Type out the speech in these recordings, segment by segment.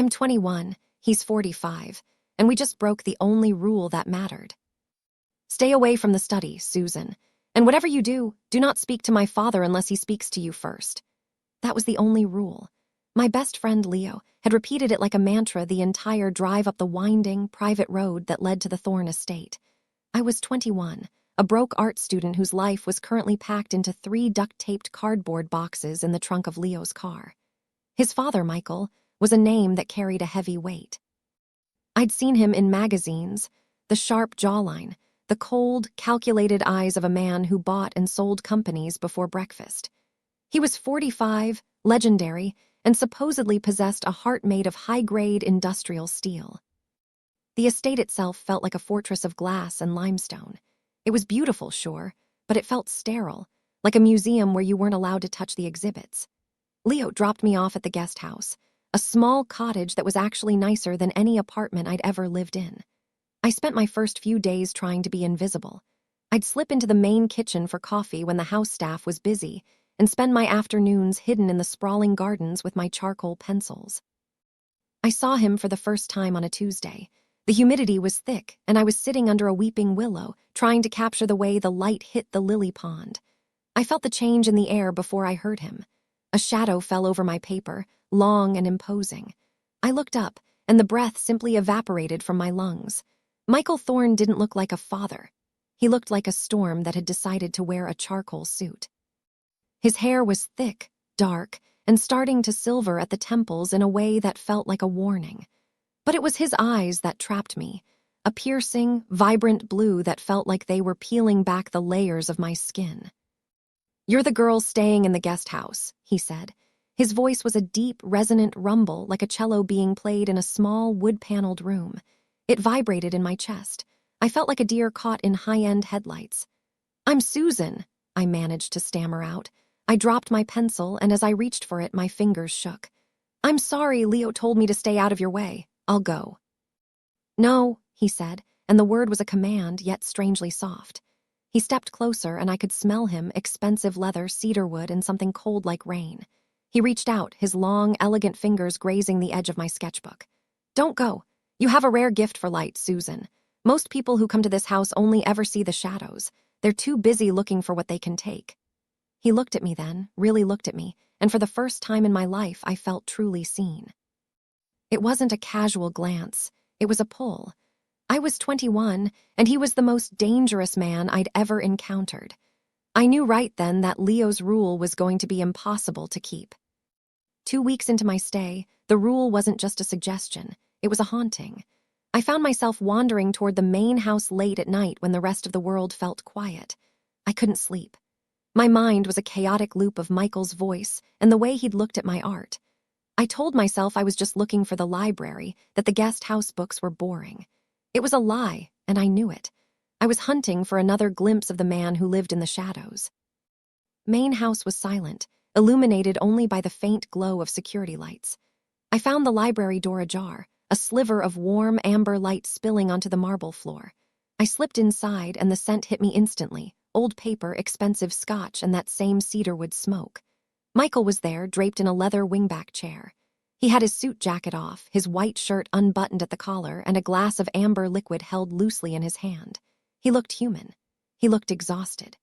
I'm 21, he's 45, and we just broke the only rule that mattered. Stay away from the study, Susan, and whatever you do, do not speak to my father unless he speaks to you first. That was the only rule. My best friend Leo had repeated it like a mantra the entire drive up the winding, private road that led to the Thorne estate. I was 21, a broke art student whose life was currently packed into 3 duct-taped cardboard boxes in the trunk of Leo's car. His father, Michael, was a name that carried a heavy weight. I'd seen him in magazines, the sharp jawline, the cold, calculated eyes of a man who bought and sold companies before breakfast. He was 45, legendary, and supposedly possessed a heart made of high-grade industrial steel. The estate itself felt like a fortress of glass and limestone. It was beautiful, sure, but it felt sterile, like a museum where you weren't allowed to touch the exhibits. Leo dropped me off at the guest house, a small cottage that was actually nicer than any apartment I'd ever lived in. I spent my first few days trying to be invisible. I'd slip into the main kitchen for coffee when the house staff was busy and spend my afternoons hidden in the sprawling gardens with my charcoal pencils. I saw him for the first time on a Tuesday. The humidity was thick, and I was sitting under a weeping willow, trying to capture the way the light hit the lily pond. I felt the change in the air before I heard him. A shadow fell over my paper, long and imposing. I looked up, and the breath simply evaporated from my lungs. Michael Thorne didn't look like a father. He looked like a storm that had decided to wear a charcoal suit. His hair was thick, dark, and starting to silver at the temples in a way that felt like a warning. But it was his eyes that trapped me, a piercing, vibrant blue that felt like they were peeling back the layers of my skin. "You're the girl staying in the guest house," he said. His voice was a deep, resonant rumble like a cello being played in a small, wood-paneled room. It vibrated in my chest. I felt like a deer caught in high-end headlights. "I'm Susan," I managed to stammer out. I dropped my pencil, and as I reached for it, my fingers shook. "I'm sorry, Leo told me to stay out of your way. I'll go." "No," he said, and the word was a command, yet strangely soft. He stepped closer, and I could smell him, expensive leather, cedarwood, and something cold like rain. He reached out, his long, elegant fingers grazing the edge of my sketchbook. "Don't go. You have a rare gift for light, Susan. Most people who come to this house only ever see the shadows. They're too busy looking for what they can take." He looked at me then, really looked at me, and for the first time in my life, I felt truly seen. It wasn't a casual glance. It was a pull. I was 21, and he was the most dangerous man I'd ever encountered. I knew right then that Leo's rule was going to be impossible to keep. 2 weeks into my stay, the rule wasn't just a suggestion. It was a haunting. I found myself wandering toward the main house late at night when the rest of the world felt quiet. I couldn't sleep. My mind was a chaotic loop of Michael's voice and the way he'd looked at my art. I told myself I was just looking for the library, that the guest house books were boring. It was a lie, and I knew it. I was hunting for another glimpse of the man who lived in the shadows. Main house was silent, illuminated only by the faint glow of security lights. I found the library door ajar, a sliver of warm amber light spilling onto the marble floor. I slipped inside, and the scent hit me instantly. Old paper, expensive scotch, and that same cedarwood smoke. Michael was there, draped in a leather wingback chair. He had his suit jacket off, his white shirt unbuttoned at the collar, and a glass of amber liquid held loosely in his hand. He looked human. He looked exhausted.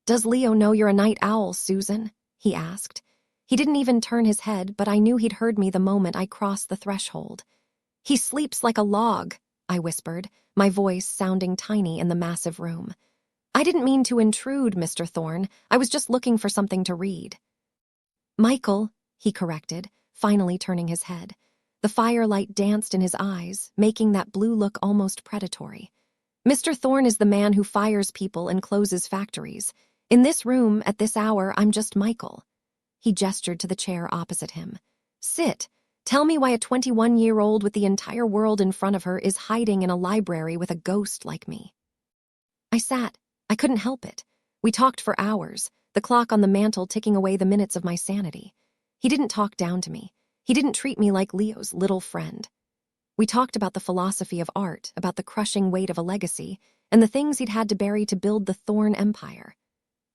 "Does Leo know you're a night owl, Susan?" he asked. He didn't even turn his head, but I knew he'd heard me the moment I crossed the threshold. "He sleeps like a log," I whispered, my voice sounding tiny in the massive room. "I didn't mean to intrude, Mr. Thorne. I was just looking for something to read." "Michael," he corrected, finally turning his head. The firelight danced in his eyes, making that blue look almost predatory. "Mr. Thorne is the man who fires people and closes factories. In this room, at this hour, I'm just Michael." He gestured to the chair opposite him. "Sit. Tell me why a 21-year-old with the entire world in front of her is hiding in a library with a ghost like me." I sat. I couldn't help it. We talked for hours, the clock on the mantel ticking away the minutes of my sanity. He didn't talk down to me. He didn't treat me like Leo's little friend. We talked about the philosophy of art, about the crushing weight of a legacy, and the things he'd had to bury to build the Thorne empire.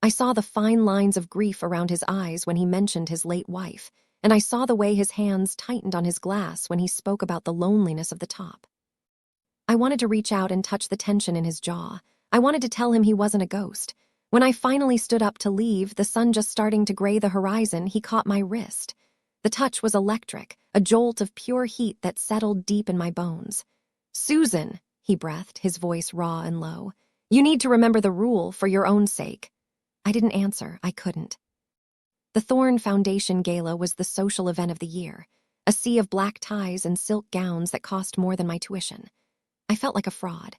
I saw the fine lines of grief around his eyes when he mentioned his late wife, and I saw the way his hands tightened on his glass when he spoke about the loneliness of the top. I wanted to reach out and touch the tension in his jaw. I wanted to tell him he wasn't a ghost. When I finally stood up to leave, the sun just starting to gray the horizon, he caught my wrist. The touch was electric, a jolt of pure heat that settled deep in my bones. "Susan," he breathed, his voice raw and low. "You need to remember the rule for your own sake." I didn't answer. I couldn't. The Thorn Foundation Gala was the social event of the year, a sea of black ties and silk gowns that cost more than my tuition. I felt like a fraud.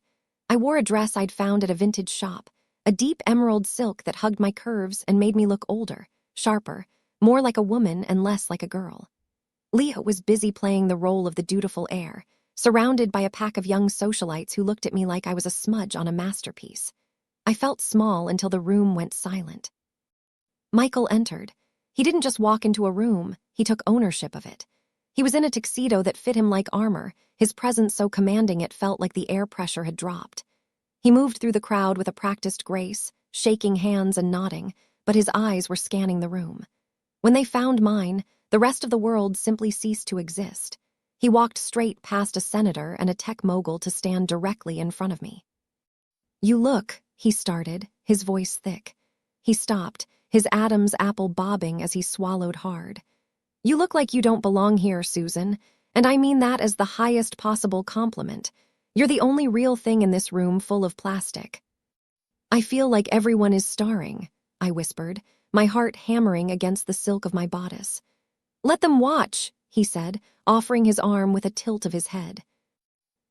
I wore a dress I'd found at a vintage shop, a deep emerald silk that hugged my curves and made me look older, sharper, more like a woman and less like a girl. Leo was busy playing the role of the dutiful heir, surrounded by a pack of young socialites who looked at me like I was a smudge on a masterpiece. I felt small until the room went silent. Michael entered. He didn't just walk into a room, he took ownership of it. He was in a tuxedo that fit him like armor, his presence so commanding it felt like the air pressure had dropped. He moved through the crowd with a practiced grace, shaking hands and nodding, but his eyes were scanning the room. When they found mine, the rest of the world simply ceased to exist. He walked straight past a senator and a tech mogul to stand directly in front of me. "You look," he started, his voice thick. He stopped, his Adam's apple bobbing as he swallowed hard. "You look like you don't belong here, Susan, and I mean that as the highest possible compliment. You're the only real thing in this room full of plastic." "I feel like everyone is starring," I whispered, my heart hammering against the silk of my bodice. "Let them watch," he said, offering his arm with a tilt of his head.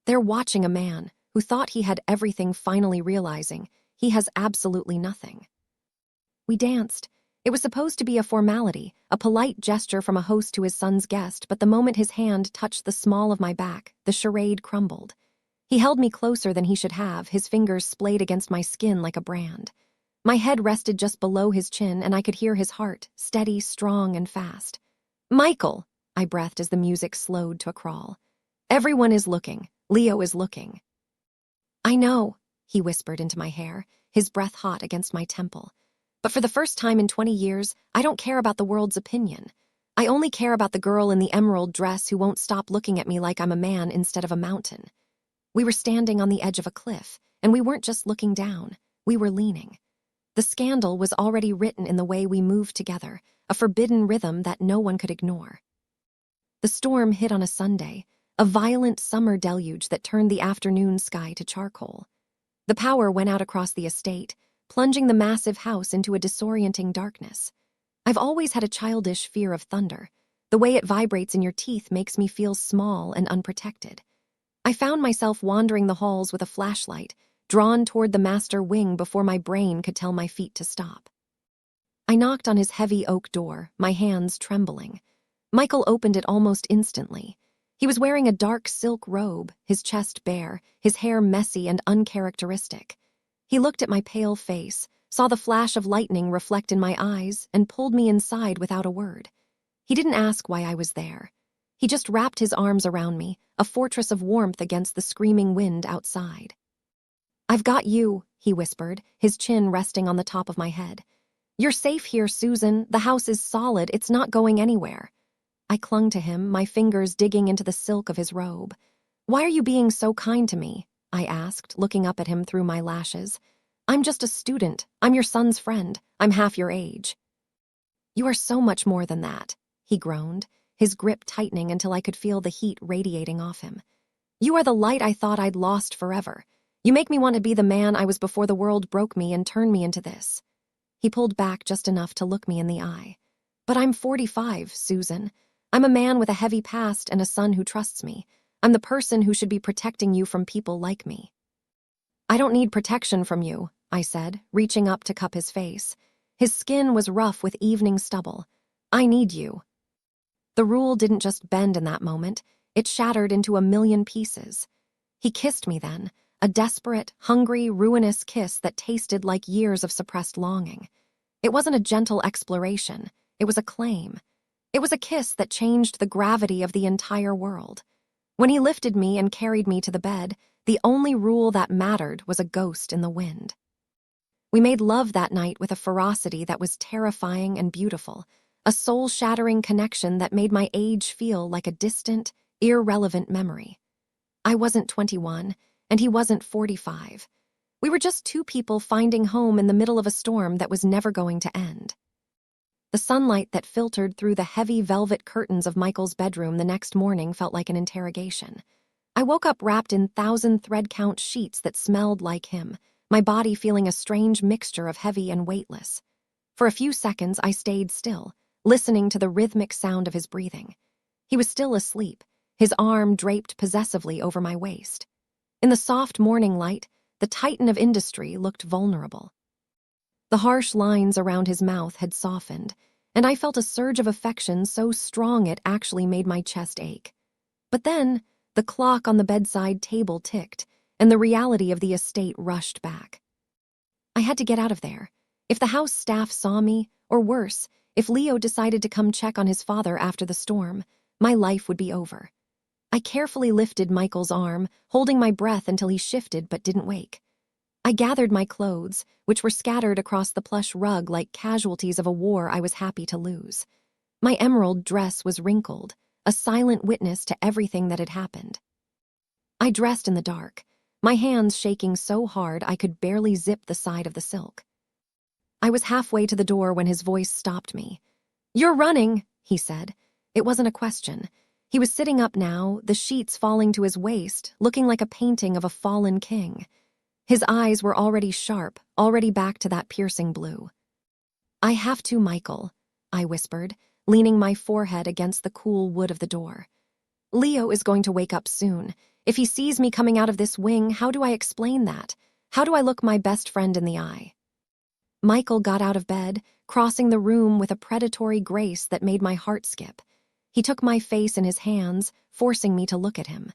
"They're watching a man who thought he had everything, finally realizing he has absolutely nothing." We danced. It was supposed to be a formality, a polite gesture from a host to his son's guest, but the moment his hand touched the small of my back, the charade crumbled. He held me closer than he should have, his fingers splayed against my skin like a brand. My head rested just below his chin, and I could hear his heart, steady, strong, and fast. "Michael," I breathed as the music slowed to a crawl. "Everyone is looking. Leo is looking." "I know," he whispered into my hair, his breath hot against my temple. "But for the first time in 20 years, I don't care about the world's opinion. I only care about the girl in the emerald dress who won't stop looking at me like I'm a man instead of a mountain." We were standing on the edge of a cliff, and we weren't just looking down. We were leaning. The scandal was already written in the way we moved together, a forbidden rhythm that no one could ignore. The storm hit on a Sunday, a violent summer deluge that turned the afternoon sky to charcoal. The power went out across the estate, plunging the massive house into a disorienting darkness. I've always had a childish fear of thunder. The way it vibrates in your teeth makes me feel small and unprotected. I found myself wandering the halls with a flashlight, drawn toward the master wing before my brain could tell my feet to stop. I knocked on his heavy oak door, my hands trembling. Michael opened it almost instantly. He was wearing a dark silk robe, his chest bare, his hair messy and uncharacteristic. He looked at my pale face, saw the flash of lightning reflect in my eyes, and pulled me inside without a word. He didn't ask why I was there. He just wrapped his arms around me, a fortress of warmth against the screaming wind outside. "I've got you," he whispered, his chin resting on the top of my head. "You're safe here, Susan. The house is solid. It's not going anywhere." I clung to him, my fingers digging into the silk of his robe. "Why are you being so kind to me?" I asked, looking up at him through my lashes. "I'm just a student. I'm your son's friend. I'm half your age." "You are so much more than that," he groaned, his grip tightening until I could feel the heat radiating off him. "You are the light I thought I'd lost forever. You make me want to be the man I was before the world broke me and turned me into this." He pulled back just enough to look me in the eye. "But I'm 45, Susan. I'm a man with a heavy past and a son who trusts me. I'm the person who should be protecting you from people like me." "I don't need protection from you," I said, reaching up to cup his face. His skin was rough with evening stubble. "I need you." The rule didn't just bend in that moment, it shattered into a million pieces. He kissed me then, a desperate, hungry, ruinous kiss that tasted like years of suppressed longing. It wasn't a gentle exploration, it was a claim. It was a kiss that changed the gravity of the entire world. When he lifted me and carried me to the bed, the only rule that mattered was a ghost in the wind. We made love that night with a ferocity that was terrifying and beautiful, a soul-shattering connection that made my age feel like a distant, irrelevant memory. I wasn't 21, and he wasn't 45. We were just two people finding home in the middle of a storm that was never going to end. The sunlight that filtered through the heavy velvet curtains of Michael's bedroom the next morning felt like an interrogation. I woke up wrapped in 1,000 thread-count sheets that smelled like him, my body feeling a strange mixture of heavy and weightless. For a few seconds, I stayed still, listening to the rhythmic sound of his breathing. He was still asleep, his arm draped possessively over my waist. In the soft morning light, the titan of industry looked vulnerable. The harsh lines around his mouth had softened, and I felt a surge of affection so strong it actually made my chest ache. But then, the clock on the bedside table ticked, and the reality of the estate rushed back. I had to get out of there. If the house staff saw me, or worse, if Leo decided to come check on his father after the storm, my life would be over. I carefully lifted Michael's arm, holding my breath until he shifted but didn't wake. I gathered my clothes, which were scattered across the plush rug like casualties of a war I was happy to lose. My emerald dress was wrinkled, a silent witness to everything that had happened. I dressed in the dark, my hands shaking so hard I could barely zip the side of the silk. I was halfway to the door when his voice stopped me. "You're running," he said. It wasn't a question. He was sitting up now, the sheets falling to his waist, looking like a painting of a fallen king. His eyes were already sharp, already back to that piercing blue. "I have to, Michael," I whispered, leaning my forehead against the cool wood of the door. "Leo is going to wake up soon. If he sees me coming out of this wing, how do I explain that? How do I look my best friend in the eye?" Michael got out of bed, crossing the room with a predatory grace that made my heart skip. He took my face in his hands, forcing me to look at him.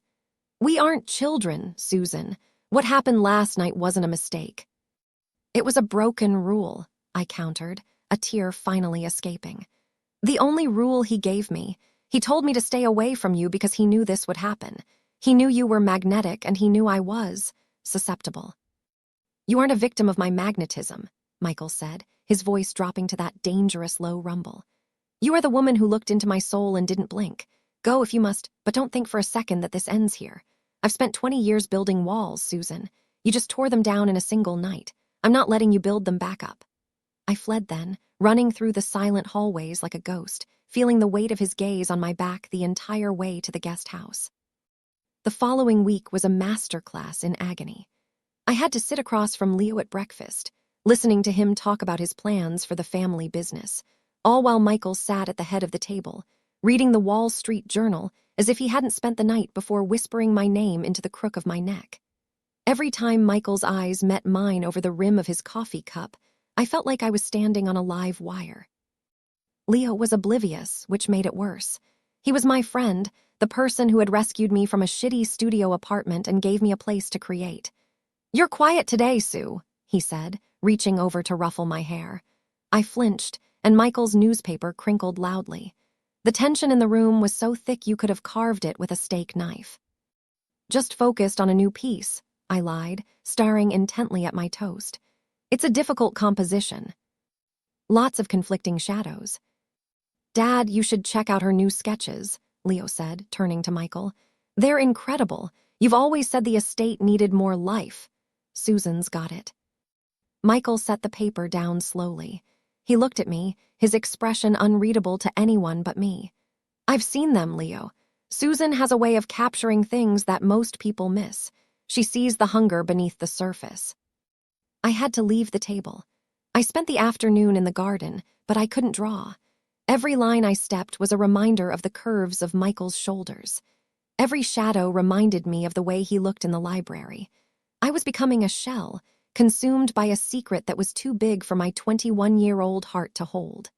"We aren't children, Susan. What happened last night wasn't a mistake." "It was a broken rule," I countered, a tear finally escaping. "The only rule he gave me. He told me to stay away from you because he knew this would happen. He knew you were magnetic and he knew I was susceptible." "You aren't a victim of my magnetism," Michael said, his voice dropping to that dangerous low rumble. "You are the woman who looked into my soul and didn't blink. Go if you must, but don't think for a second that this ends here. I've spent 20 years building walls, Susan. You just tore them down in a single night. I'm not letting you build them back up." I fled then, running through the silent hallways like a ghost, feeling the weight of his gaze on my back the entire way to the guest house. The following week was a masterclass in agony. I had to sit across from Leo at breakfast, listening to him talk about his plans for the family business, all while Michael sat at the head of the table, reading the Wall Street Journal as if he hadn't spent the night before whispering my name into the crook of my neck. Every time Michael's eyes met mine over the rim of his coffee cup, I felt like I was standing on a live wire. Leo was oblivious, which made it worse. He was my friend, the person who had rescued me from a shitty studio apartment and gave me a place to create. "You're quiet today, Sue," he said, reaching over to ruffle my hair. I flinched, and Michael's newspaper crinkled loudly. The tension in the room was so thick you could have carved it with a steak knife. "Just focused on a new piece," I lied, staring intently at my toast. "It's a difficult composition. Lots of conflicting shadows." "Dad, you should check out her new sketches," Leo said, turning to Michael. "They're incredible. You've always said the estate needed more life. Susan's got it." Michael set the paper down slowly. He looked at me, his expression unreadable to anyone but me. "I've seen them, Leo. Susan has a way of capturing things that most people miss. She sees the hunger beneath the surface." I had to leave the table. I spent the afternoon in the garden, but I couldn't draw. Every line I stepped was a reminder of the curves of Michael's shoulders. Every shadow reminded me of the way he looked in the library. I was becoming a shell, consumed by a secret that was too big for my 21-year-old heart to hold.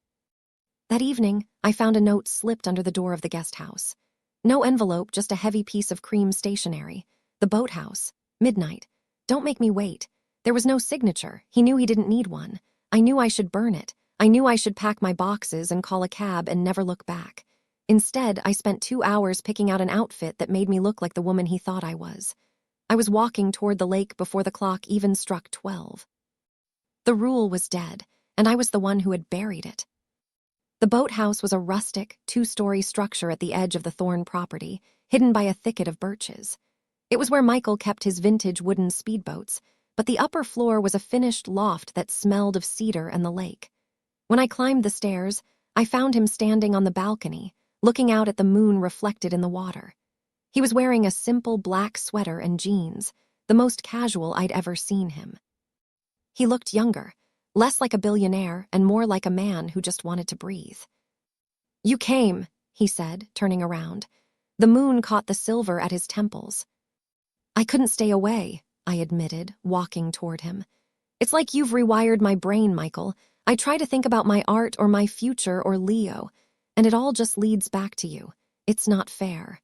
That evening, I found a note slipped under the door of the guest house. No envelope, just a heavy piece of cream stationery. "The boathouse. Midnight. Don't make me wait." There was no signature. He knew he didn't need one. I knew I should burn it. I knew I should pack my boxes and call a cab and never look back. Instead, I spent 2 hours picking out an outfit that made me look like the woman he thought I was. I was walking toward the lake before the clock even struck 12. The rule was dead, and I was the one who had buried it. The boathouse was a rustic, two-story structure at the edge of the Thorne property, hidden by a thicket of birches. It was where Michael kept his vintage wooden speedboats, but the upper floor was a finished loft that smelled of cedar and the lake. When I climbed the stairs, I found him standing on the balcony, looking out at the moon reflected in the water. He was wearing a simple black sweater and jeans, the most casual I'd ever seen him. He looked younger, less like a billionaire and more like a man who just wanted to breathe. "You came," he said, turning around. The moon caught the silver at his temples. "I couldn't stay away," I admitted, walking toward him. "It's like you've rewired my brain, Michael. I try to think about my art or my future or Leo, and it all just leads back to you. It's not fair."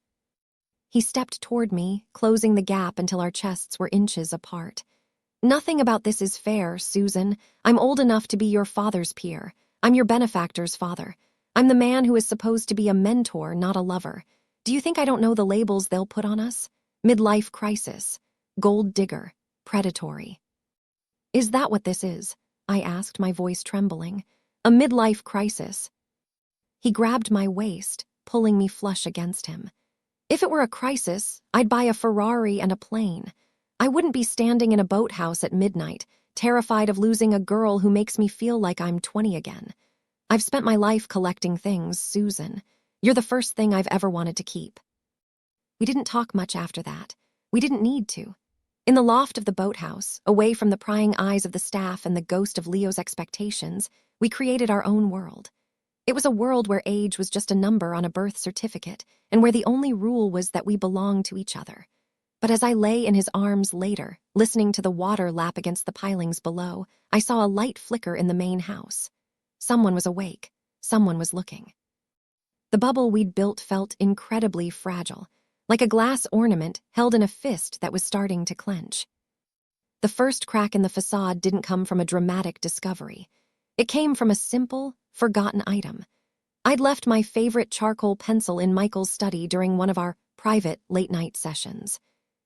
He stepped toward me, closing the gap until our chests were inches apart. "Nothing about this is fair, Susan. I'm old enough to be your father's peer. I'm your benefactor's father. I'm the man who is supposed to be a mentor, not a lover. Do you think I don't know the labels they'll put on us? Midlife crisis, gold digger, predatory." "Is that what this is?" I asked, my voice trembling. "A midlife crisis?" He grabbed my waist, pulling me flush against him. "If it were a crisis, I'd buy a Ferrari and a plane. I wouldn't be standing in a boathouse at midnight, terrified of losing a girl who makes me feel like I'm 20 again. I've spent my life collecting things, Susan. You're the first thing I've ever wanted to keep." We didn't talk much after that. We didn't need to. In the loft of the boathouse, away from the prying eyes of the staff and the ghost of Leo's expectations, we created our own world. It was a world where age was just a number on a birth certificate, and where the only rule was that we belonged to each other. But as I lay in his arms later, listening to the water lap against the pilings below, I saw a light flicker in the main house. Someone was awake. Someone was looking. The bubble we'd built felt incredibly fragile, like a glass ornament held in a fist that was starting to clench. The first crack in the facade didn't come from a dramatic discovery. It came from a simple, forgotten item. I'd left my favorite charcoal pencil in Michael's study during one of our private late-night sessions.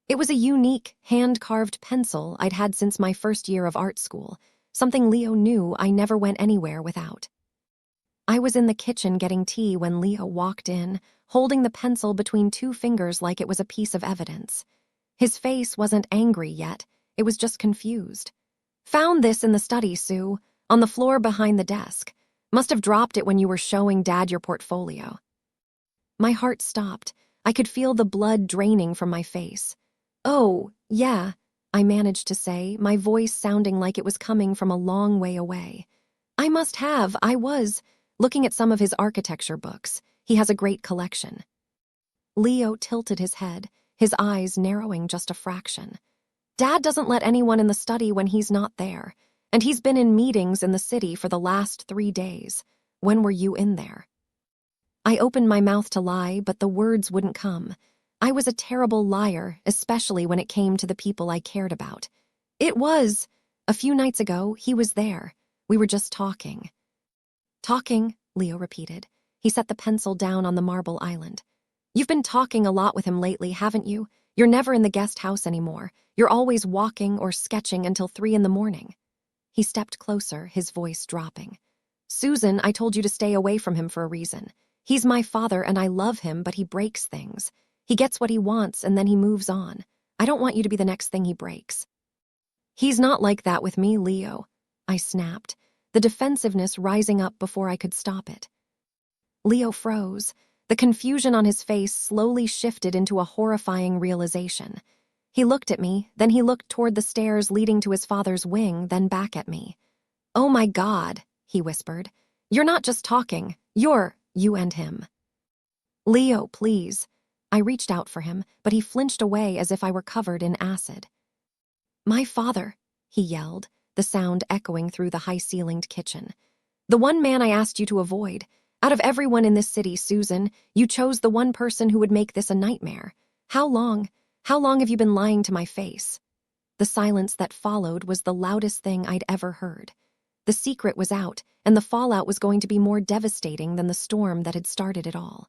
It was a unique, hand-carved pencil I'd had since my first year of art school, something Leo knew I never went anywhere without. I was in the kitchen getting tea when Leo walked in, holding the pencil between two fingers like it was a piece of evidence. His face wasn't angry yet, it was just confused. "Found this in the study, Sue, on the floor behind the desk. Must have dropped it when you were showing Dad your portfolio." My heart stopped. I could feel the blood draining from my face. "Oh, yeah," I managed to say, my voice sounding like it was coming from a long way away. I was looking at some of his architecture books. He has a great collection." Leo tilted his head, his eyes narrowing just a fraction. "Dad doesn't let anyone in the study when he's not there, and he's been in meetings in the city for the last 3 days. When were you in there?" I opened my mouth to lie, but the words wouldn't come. I was a terrible liar, especially when it came to the people I cared about. A few nights ago, he was there. We were just talking." "Talking," Leo repeated. He set the pencil down on the marble island. "You've been talking a lot with him lately, haven't you? You're never in the guest house anymore. You're always walking or sketching until 3 in the morning." He stepped closer, his voice dropping. "Susan, I told you to stay away from him for a reason. He's my father and I love him, but he breaks things. He gets what he wants and then he moves on. I don't want you to be the next thing he breaks." "He's not like that with me, Leo," I snapped, the defensiveness rising up before I could stop it. Leo froze. The confusion on his face slowly shifted into a horrifying realization. He looked at me, then he looked toward the stairs leading to his father's wing, then back at me. "Oh my God," he whispered. "You're not just talking. You and him." "Leo, please." I reached out for him, but he flinched away as if I were covered in acid. "My father," he yelled, the sound echoing through the high-ceilinged kitchen. "The one man I asked you to avoid. Out of everyone in this city, Susan, you chose the one person who would make this a nightmare. How long have you been lying to my face?" The silence that followed was the loudest thing I'd ever heard. The secret was out, and the fallout was going to be more devastating than the storm that had started it all.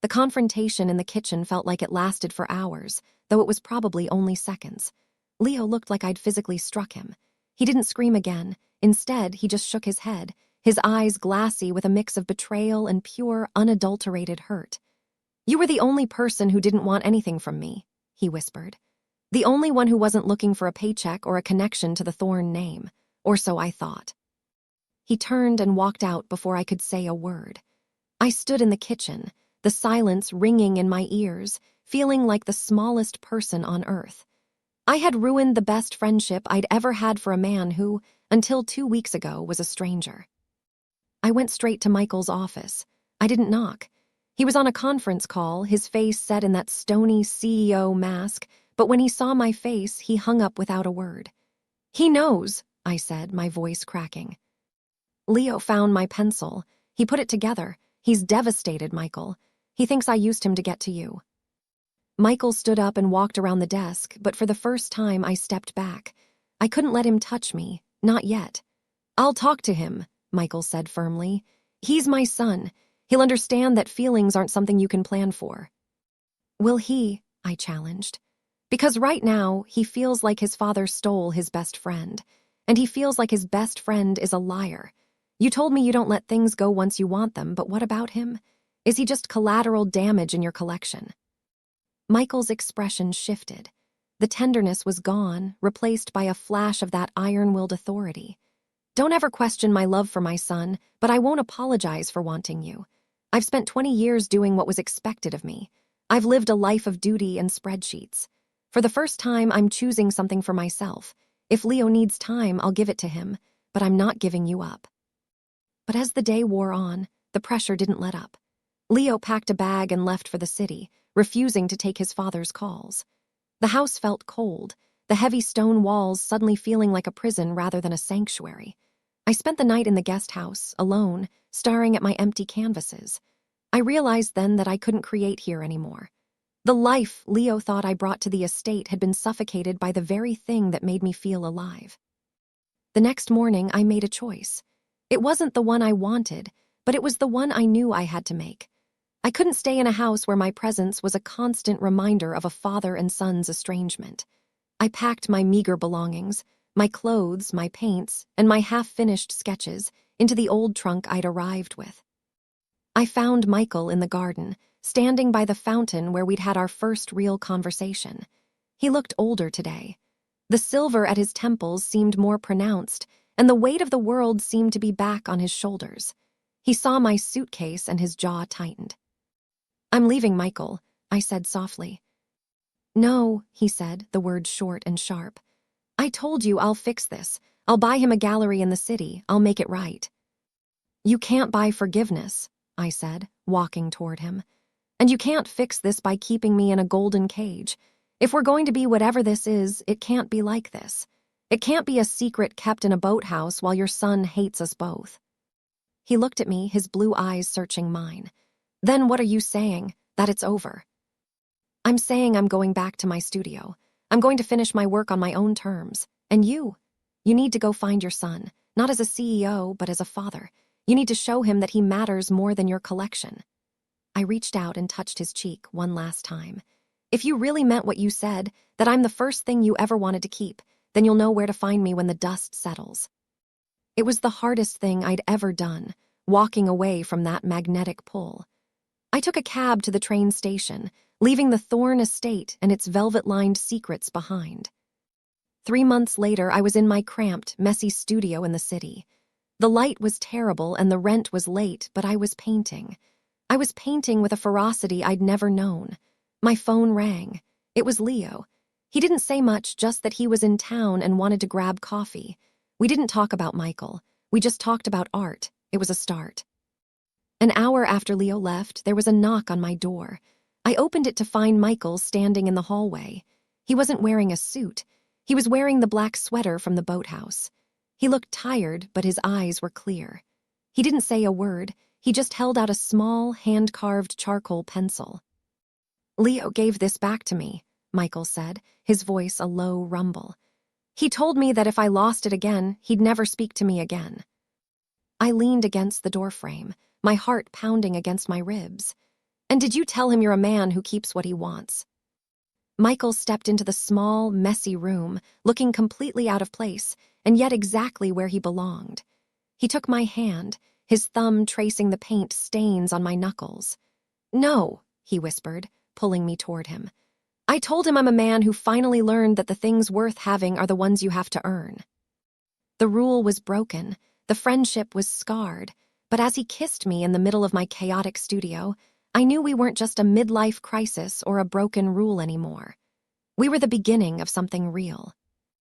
The confrontation in the kitchen felt like it lasted for hours, though it was probably only seconds. Leo looked like I'd physically struck him. He didn't scream again. Instead, he just shook his head, his eyes glassy with a mix of betrayal and pure, unadulterated hurt. "You were the only person who didn't want anything from me," he whispered. "The only one who wasn't looking for a paycheck or a connection to the Thorne name, or so I thought." He turned and walked out before I could say a word. I stood in the kitchen, the silence ringing in my ears, feeling like the smallest person on earth. I had ruined the best friendship I'd ever had for a man who, until 2 weeks ago, was a stranger. I went straight to Michael's office. I didn't knock. He was on a conference call, his face set in that stony CEO mask, but when he saw my face, he hung up without a word. "He knows," I said, my voice cracking. "Leo found my pencil. He put it together. He's devastated, Michael. He thinks I used him to get to you." Michael stood up and walked around the desk, but for the first time I stepped back. I couldn't let him touch me, not yet. "I'll talk to him," Michael said firmly. "He's my son. He'll understand that feelings aren't something you can plan for." "Will he?" I challenged. "Because right now, he feels like his father stole his best friend, and he feels like his best friend is a liar. You told me you don't let things go once you want them, but what about him? Is he just collateral damage in your collection?" Michael's expression shifted. The tenderness was gone, replaced by a flash of that iron-willed authority. "Don't ever question my love for my son, but I won't apologize for wanting you. I've spent 20 years doing what was expected of me. I've lived a life of duty and spreadsheets. For the first time, I'm choosing something for myself. If Leo needs time, I'll give it to him, but I'm not giving you up." But as the day wore on, the pressure didn't let up. Leo packed a bag and left for the city, refusing to take his father's calls. The house felt cold, the heavy stone walls suddenly feeling like a prison rather than a sanctuary. I spent the night in the guest house, alone, staring at my empty canvases. I realized then that I couldn't create here anymore. The life Leo thought I brought to the estate had been suffocated by the very thing that made me feel alive. The next morning, I made a choice. It wasn't the one I wanted, but it was the one I knew I had to make. I couldn't stay in a house where my presence was a constant reminder of a father and son's estrangement. I packed my meager belongings, my clothes, my paints, and my half-finished sketches into the old trunk I'd arrived with. I found Michael in the garden, standing by the fountain where we'd had our first real conversation. He looked older today. The silver at his temples seemed more pronounced, and the weight of the world seemed to be back on his shoulders. He saw my suitcase and his jaw tightened. "I'm leaving, Michael," I said softly. "No," he said, the words short and sharp. "I told you I'll fix this. I'll buy him a gallery in the city. I'll make it right." "You can't buy forgiveness," I said, walking toward him. "And you can't fix this by keeping me in a golden cage. If we're going to be whatever this is, it can't be like this. It can't be a secret kept in a boathouse while your son hates us both." He looked at me, his blue eyes searching mine. "Then what are you saying? That it's over?" "I'm saying I'm going back to my studio. I'm going to finish my work on my own terms. And you need to go find your son, not as a CEO, but as a father. You need to show him that he matters more than your collection." I reached out and touched his cheek one last time. "If you really meant what you said, that I'm the first thing you ever wanted to keep, then you'll know where to find me when the dust settles." It was the hardest thing I'd ever done, walking away from that magnetic pull. I took a cab to the train station, leaving the Thorne estate and its velvet-lined secrets behind. 3 months later, I was in my cramped, messy studio in the city. The light was terrible and the rent was late, but I was painting. I was painting with a ferocity I'd never known. My phone rang. It was Leo. He didn't say much, just that he was in town and wanted to grab coffee. We didn't talk about Michael. We just talked about art. It was a start. An hour after Leo left, there was a knock on my door. I opened it to find Michael standing in the hallway. He wasn't wearing a suit. He was wearing the black sweater from the boathouse. He looked tired, but his eyes were clear. He didn't say a word. He just held out a small, hand-carved charcoal pencil. "Leo gave this back to me," Michael said, his voice a low rumble. "He told me that if I lost it again, he'd never speak to me again." I leaned against the doorframe, my heart pounding against my ribs. "And did you tell him you're a man who keeps what he wants?" Michael stepped into the small, messy room, looking completely out of place, and yet exactly where he belonged. He took my hand, his thumb tracing the paint stains on my knuckles. "No," he whispered, pulling me toward him. I told him I'm a man who finally learned that the things worth having are the ones you have to earn. The rule was broken, the friendship was scarred, but as he kissed me in the middle of my chaotic studio, I knew we weren't just a midlife crisis or a broken rule anymore. We were the beginning of something real.